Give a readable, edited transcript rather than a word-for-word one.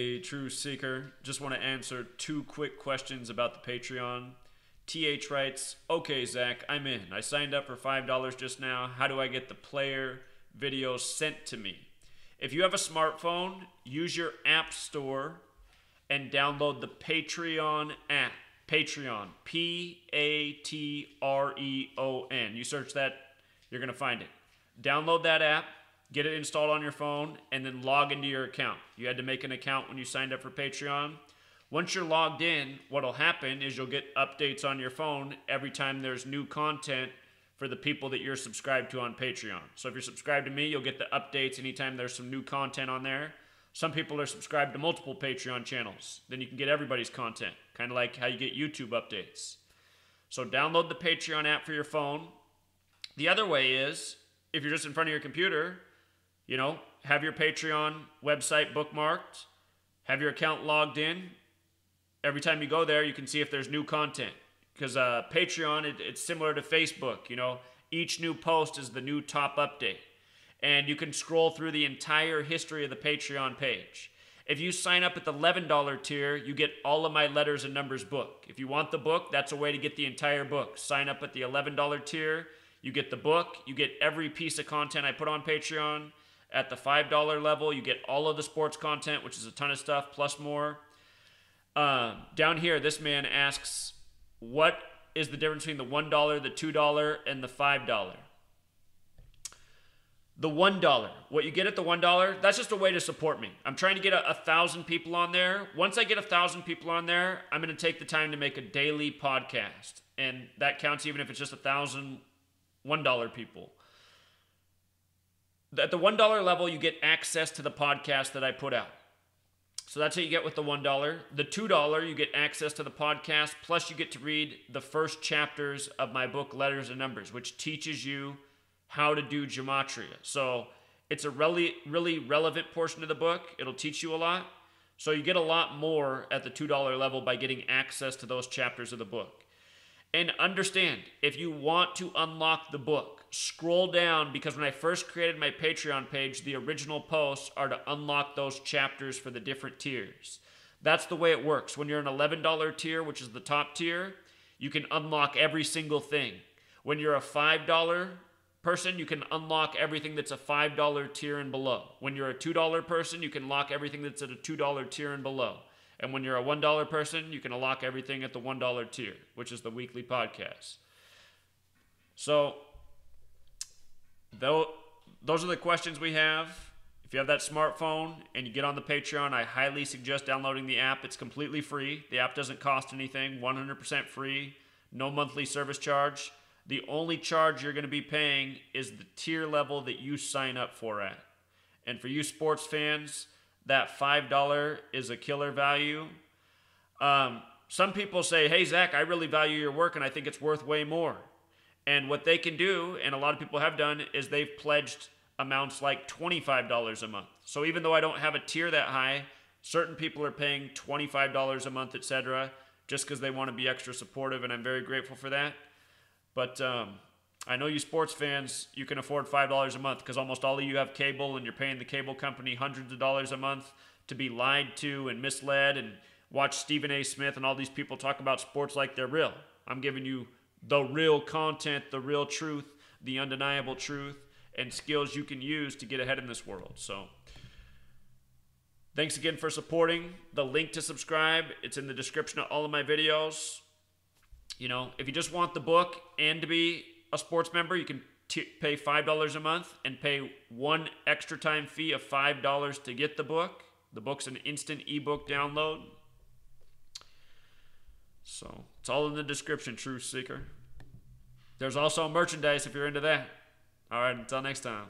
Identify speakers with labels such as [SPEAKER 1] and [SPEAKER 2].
[SPEAKER 1] A true seeker. Just want to answer two quick questions about the Patreon. TH writes, okay, Zach, I'm in. I signed up for $5 just now. How do I get the player videos sent to me? If you have a smartphone, use your app store and download the Patreon app. Patreon. Patreon. You search that, you're going to find it. Download that app. Get it installed on your phone, and then log into your account. You had to make an account when you signed up for Patreon. Once you're logged in, what'll happen is you'll get updates on your phone every time there's new content for the people that you're subscribed to on Patreon. So if you're subscribed to me, you'll get the updates anytime there's some new content on there. Some people are subscribed to multiple Patreon channels. Then you can get everybody's content, kind of like how you get YouTube updates. So download the Patreon app for your phone. The other way is, if you're just in front of your computer, have your Patreon website bookmarked, have your account logged in. Every time you go there, you can see if there's new content. Because Patreon, it's similar to Facebook. Each new post is the new top update. And you can scroll through the entire history of the Patreon page. If you sign up at the $11 tier, you get all of my letters and numbers book. If you want the book, that's a way to get the entire book. Sign up at the $11 tier, you get the book, you get every piece of content I put on Patreon. At the $5 level, you get all of the sports content, which is a ton of stuff, plus more. Down here, this man asks, what is the difference between the $1, the $2, and the $5? The $1, what you get at the $1, that's just a way to support me. I'm trying to get 1,000 people on there. Once I get 1,000 people on there, I'm going to take the time to make a daily podcast. And that counts even if it's just 1,000 $1 people. At the $1 level, you get access to the podcast that I put out. So that's what you get with the $1. The $2, you get access to the podcast, plus you get to read the first chapters of my book, Letters and Numbers, which teaches you how to do Gematria. So it's a really, really relevant portion of the book. It'll teach you a lot. So you get a lot more at the $2 level by getting access to those chapters of the book. And understand, if you want to unlock the book, scroll down, because when I first created my Patreon page, the original posts are to unlock those chapters for the different tiers. That's the way it works. When you're an $11 tier, which is the top tier, you can unlock every single thing. When you're a $5 person, you can unlock everything that's a $5 tier and below. When you're a $2 person, you can unlock everything that's at a $2 tier and below. And when you're a $1 person, you can unlock everything at the $1 tier, which is the weekly podcast. So, those are the questions we have. If you have that smartphone and you get on the Patreon, I highly suggest downloading the app. It's completely free. The app doesn't cost anything, 100% free, no monthly service charge. The only charge you're going to be paying is the tier level that you sign up for at. And for you sports fans, that $5 is a killer value. Some people say, hey, Zach, I really value your work and I think it's worth way more. And what they can do, and a lot of people have done, is they've pledged amounts like $25 a month. So even though I don't have a tier that high, certain people are paying $25 a month, etc., just because they want to be extra supportive, and I'm very grateful for that. But I know you sports fans, you can afford $5 a month because almost all of you have cable and you're paying the cable company hundreds of dollars a month to be lied to and misled and watch Stephen A. Smith and all these people talk about sports like they're real. I'm giving you the real content, the real truth, the undeniable truth, and skills you can use to get ahead in this world. So thanks again for supporting. The link to subscribe, it's in the description of all of my videos. If you just want the book and to be a sports member, you can pay $5 a month and pay one extra time fee of $5 to get the book. The book's an instant ebook download. So it's all in the description, True Seeker. There's also merchandise if you're into that. All right, until next time.